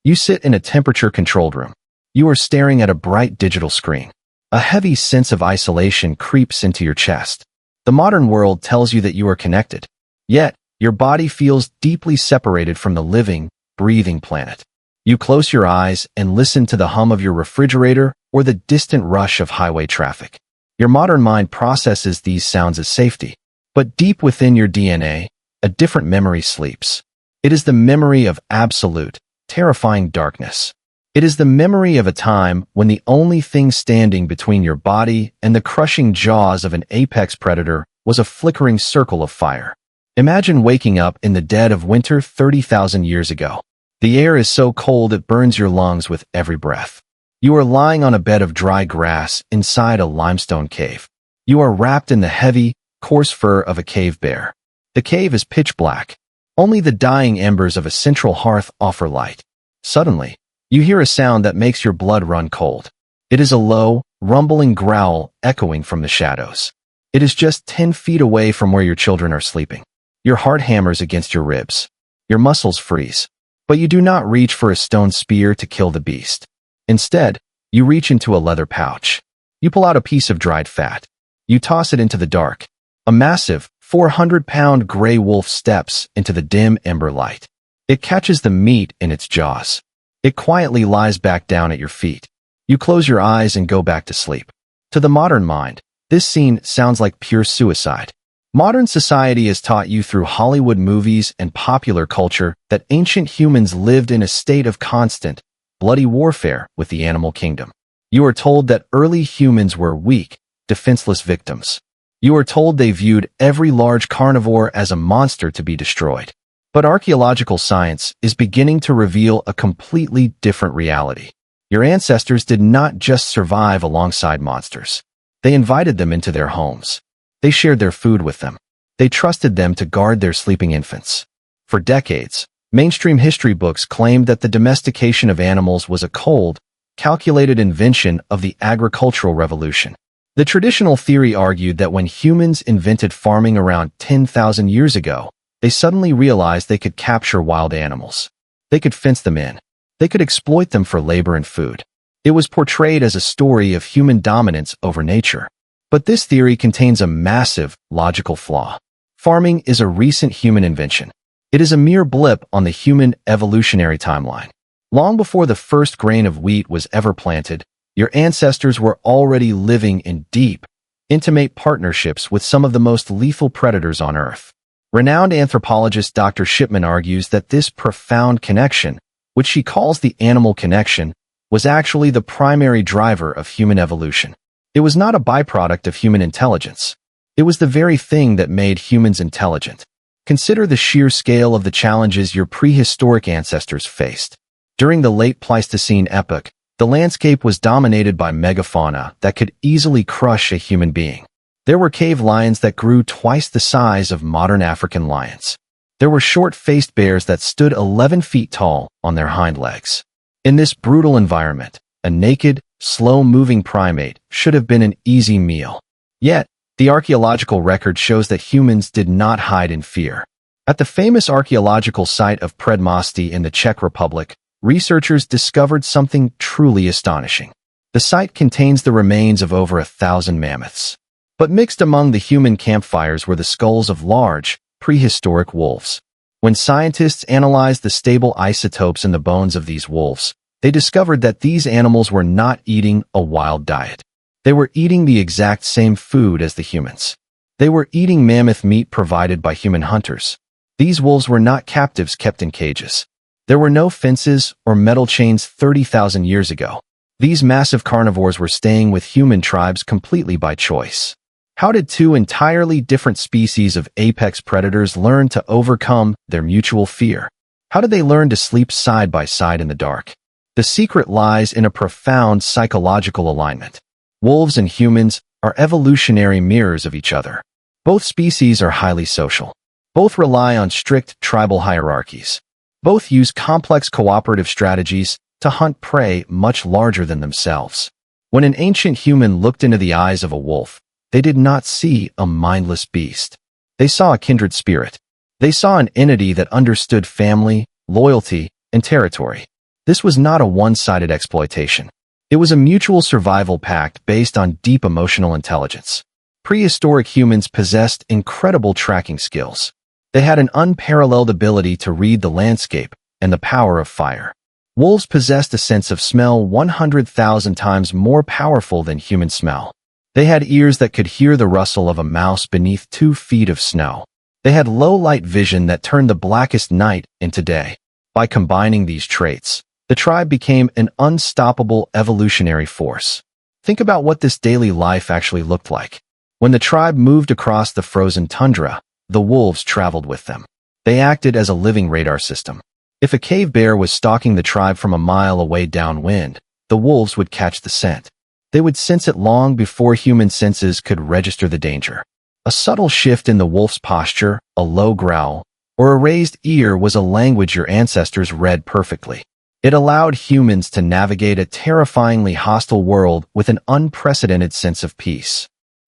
You sit in a temperature-controlled room. You are staring at a bright digital screen. A heavy sense of isolation creeps into your chest. The modern world tells you that you are connected. Yet, your body feels deeply separated from the living, breathing planet. You close your eyes and listen to the hum of your refrigerator or the distant rush of highway traffic. Your modern mind processes these sounds as safety. But deep within your DNA, a different memory sleeps. It is the memory of absolute, terrifying darkness. It is the memory of a time when the only thing standing between your body and the crushing jaws of an apex predator was a flickering circle of fire. Imagine waking up in the dead of winter 30,000 years ago. The air is so cold it burns your lungs with every breath. You are lying on a bed of dry grass inside a limestone cave. You are wrapped in the heavy, coarse fur of a cave bear. The cave is pitch black. Only the dying embers of a central hearth offer light. Suddenly, you hear a sound that makes your blood run cold. It is a low, rumbling growl echoing from the shadows. It is just 10 feet away from where your children are sleeping. Your heart hammers against your ribs. Your muscles freeze. But you do not reach for a stone spear to kill the beast. Instead, you reach into a leather pouch. You pull out a piece of dried fat. You toss it into the dark. A massive, 400-pound gray wolf steps into the dim ember light. It catches the meat in its jaws. It quietly lies back down at your feet. You close your eyes and go back to sleep. To the modern mind, this scene sounds like pure suicide. Modern society has taught you through Hollywood movies and popular culture that ancient humans lived in a state of constant, bloody warfare with the animal kingdom. You are told that early humans were weak, defenseless victims. You are told they viewed every large carnivore as a monster to be destroyed. But archaeological science is beginning to reveal a completely different reality. Your ancestors did not just survive alongside monsters. They invited them into their homes. They shared their food with them. They trusted them to guard their sleeping infants. For decades, mainstream history books claimed that the domestication of animals was a cold, calculated invention of the agricultural revolution. The traditional theory argued that when humans invented farming around 10,000 years ago, they suddenly realized they could capture wild animals. They could fence them in. They could exploit them for labor and food. It was portrayed as a story of human dominance over nature. But this theory contains a massive logical flaw. Farming is a recent human invention. It is a mere blip on the human evolutionary timeline. Long before the first grain of wheat was ever planted, your ancestors were already living in deep, intimate partnerships with some of the most lethal predators on Earth. Renowned anthropologist Dr. Shipman argues that this profound connection, which she calls the animal connection, was actually the primary driver of human evolution. It was not a byproduct of human intelligence. It was the very thing that made humans intelligent. Consider the sheer scale of the challenges your prehistoric ancestors faced. During the late Pleistocene epoch, the landscape was dominated by megafauna that could easily crush a human being. There were cave lions that grew twice the size of modern African lions. There were short-faced bears that stood 11 feet tall on their hind legs. In this brutal environment, a naked, slow-moving primate should have been an easy meal. Yet, the archaeological record shows that humans did not hide in fear. At the famous archaeological site of Predmosti in the Czech Republic, researchers discovered something truly astonishing. The site contains the remains of over 1,000 mammoths. But mixed among the human campfires were the skulls of large, prehistoric wolves. When scientists analyzed the stable isotopes in the bones of these wolves, they discovered that these animals were not eating a wild diet. They were eating the exact same food as the humans. They were eating mammoth meat provided by human hunters. These wolves were not captives kept in cages. There were no fences or metal chains 30,000 years ago. These massive carnivores were staying with human tribes completely by choice. How did two entirely different species of apex predators learn to overcome their mutual fear? How did they learn to sleep side by side in the dark? The secret lies in a profound psychological alignment. Wolves and humans are evolutionary mirrors of each other. Both species are highly social. Both rely on strict tribal hierarchies. Both use complex cooperative strategies to hunt prey much larger than themselves. When an ancient human looked into the eyes of a wolf, they did not see a mindless beast. They saw a kindred spirit. They saw an entity that understood family, loyalty, and territory. This was not a one-sided exploitation. It was a mutual survival pact based on deep emotional intelligence. Prehistoric humans possessed incredible tracking skills. They had an unparalleled ability to read the landscape and the power of fire. Wolves possessed a sense of smell 100,000 times more powerful than human smell. They had ears that could hear the rustle of a mouse beneath 2 feet of snow. They had low-light vision that turned the blackest night into day. By combining these traits, the tribe became an unstoppable evolutionary force. Think about what this daily life actually looked like. When the tribe moved across the frozen tundra, the wolves traveled with them. They acted as a living radar system. If a cave bear was stalking the tribe from a mile away downwind, the wolves would catch the scent. They would sense it long before human senses could register the danger. A subtle shift in the wolf's posture, a low growl, or a raised ear was a language your ancestors read perfectly. It allowed humans to navigate a terrifyingly hostile world with an unprecedented sense of peace.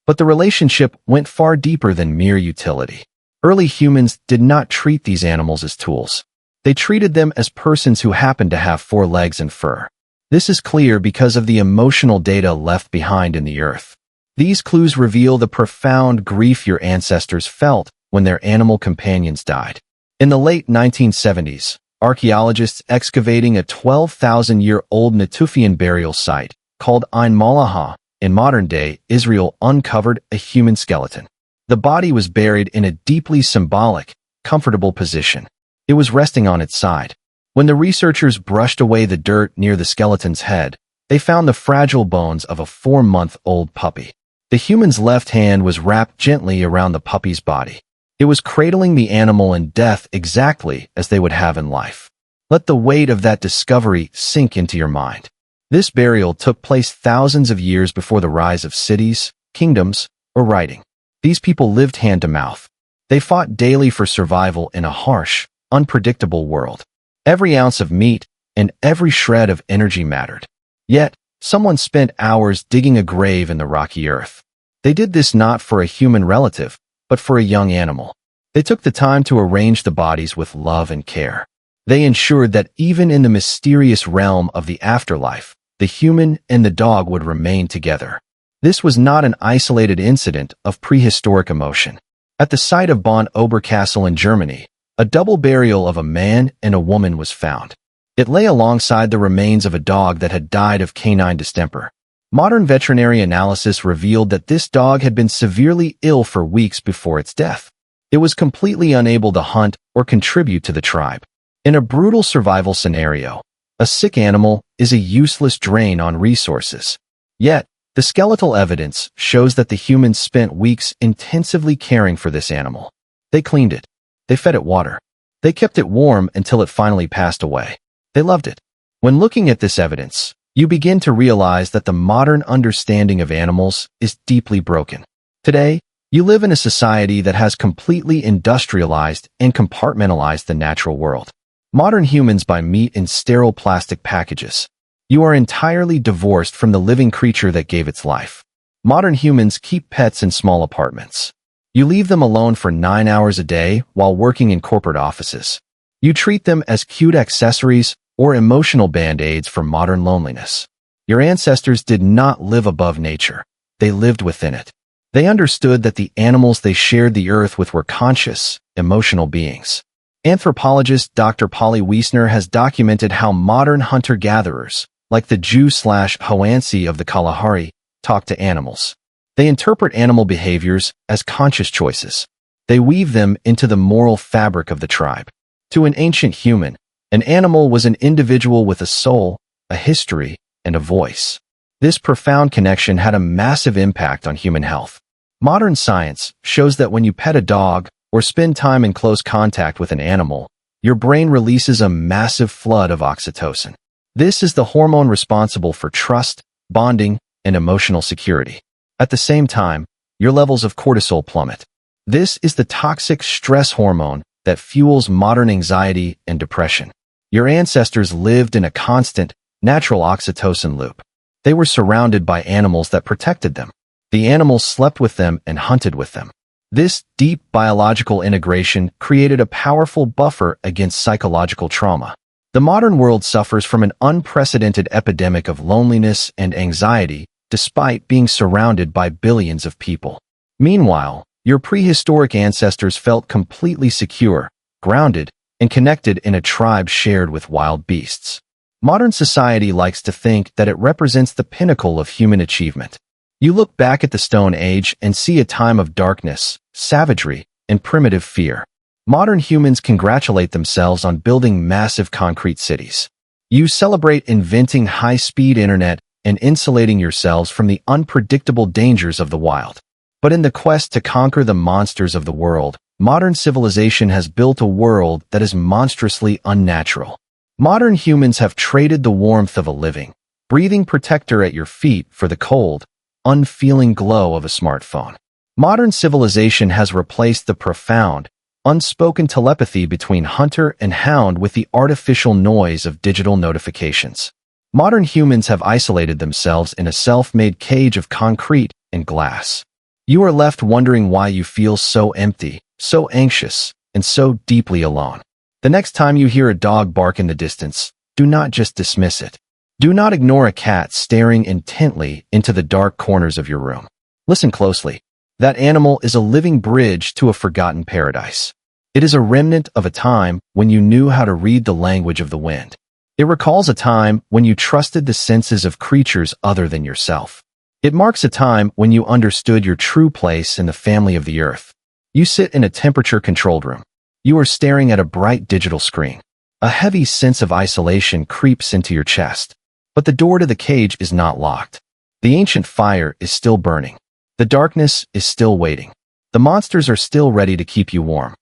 But the relationship went far deeper than mere utility. Early humans did not treat these animals as tools. They treated them as persons who happened to have 4 legs and fur. This is clear because of the emotional data left behind in the earth. These clues reveal the profound grief your ancestors felt when their animal companions died. In the late 1970s, archaeologists excavating a 12,000-year-old Natufian burial site called Ein Mallaha in modern-day Israel uncovered a human skeleton. The body was buried in a deeply symbolic, comfortable position. It was resting on its side. When the researchers brushed away the dirt near the skeleton's head, they found the fragile bones of a 4-month-old puppy. The human's left hand was wrapped gently around the puppy's body. It was cradling the animal in death exactly as they would have in life. Let the weight of that discovery sink into your mind. This burial took place thousands of years before the rise of cities, kingdoms, or writing. These people lived hand to mouth. They fought daily for survival in a harsh, unpredictable world. Every ounce of meat and every shred of energy mattered. Yet, someone spent hours digging a grave in the rocky earth. They did this not for a human relative, but for a young animal. They took the time to arrange the bodies with love and care. They ensured that even in the mysterious realm of the afterlife, the human and the dog would remain together. This was not an isolated incident of prehistoric emotion. At the site of Bonn-Oberkassel in Germany, a double burial of a man and a woman was found. It lay alongside the remains of a dog that had died of canine distemper. Modern veterinary analysis revealed that this dog had been severely ill for weeks before its death. It was completely unable to hunt or contribute to the tribe. In a brutal survival scenario, a sick animal is a useless drain on resources. Yet, the skeletal evidence shows that the humans spent weeks intensively caring for this animal. They cleaned it. They fed it water. They kept it warm until it finally passed away. They loved it. When looking at this evidence, you begin to realize that the modern understanding of animals is deeply broken. Today, you live in a society that has completely industrialized and compartmentalized the natural world. Modern humans buy meat in sterile plastic packages. You are entirely divorced from the living creature that gave its life. Modern humans keep pets in small apartments. You leave them alone for 9 hours a day while working in corporate offices. You treat them as cute accessories or emotional band-aids for modern loneliness. Your ancestors did not live above nature. They lived within it. They understood that the animals they shared the earth with were conscious, emotional beings. Anthropologist Dr. Polly Wiesner has documented how modern hunter-gatherers, like the Jew/Hoansi of the Kalahari, talk to animals. They interpret animal behaviors as conscious choices. They weave them into the moral fabric of the tribe. To an ancient human, an animal was an individual with a soul, a history, and a voice. This profound connection had a massive impact on human health. Modern science shows that when you pet a dog or spend time in close contact with an animal, your brain releases a massive flood of oxytocin. This is the hormone responsible for trust, bonding, and emotional security. At the same time, your levels of cortisol plummet. This is the toxic stress hormone that fuels modern anxiety and depression. Your ancestors lived in a constant, natural oxytocin loop. They were surrounded by animals that protected them. The animals slept with them and hunted with them. This deep biological integration created a powerful buffer against psychological trauma. The modern world suffers from an unprecedented epidemic of loneliness and anxiety, despite being surrounded by billions of people. Meanwhile, your prehistoric ancestors felt completely secure, grounded, and connected in a tribe shared with wild beasts. Modern society likes to think that it represents the pinnacle of human achievement. You look back at the Stone Age and see a time of darkness, savagery, and primitive fear. Modern humans congratulate themselves on building massive concrete cities. You celebrate inventing high-speed internet and insulating yourselves from the unpredictable dangers of the wild. But in the quest to conquer the monsters of the world, modern civilization has built a world that is monstrously unnatural. Modern humans have traded the warmth of a living, breathing protector at your feet for the cold, unfeeling glow of a smartphone. Modern civilization has replaced the profound, unspoken telepathy between hunter and hound with the artificial noise of digital notifications. Modern humans have isolated themselves in a self-made cage of concrete and glass. You are left wondering why you feel so empty, so anxious, and so deeply alone. The next time you hear a dog bark in the distance, do not just dismiss it. Do not ignore a cat staring intently into the dark corners of your room. Listen closely. That animal is a living bridge to a forgotten paradise. It is a remnant of a time when you knew how to read the language of the wind. It recalls a time when you trusted the senses of creatures other than yourself. It marks a time when you understood your true place in the family of the earth. You sit in a temperature-controlled room. You are staring at a bright digital screen. A heavy sense of isolation creeps into your chest. But the door to the cage is not locked. The ancient fire is still burning. The darkness is still waiting. The monsters are still ready to keep you warm.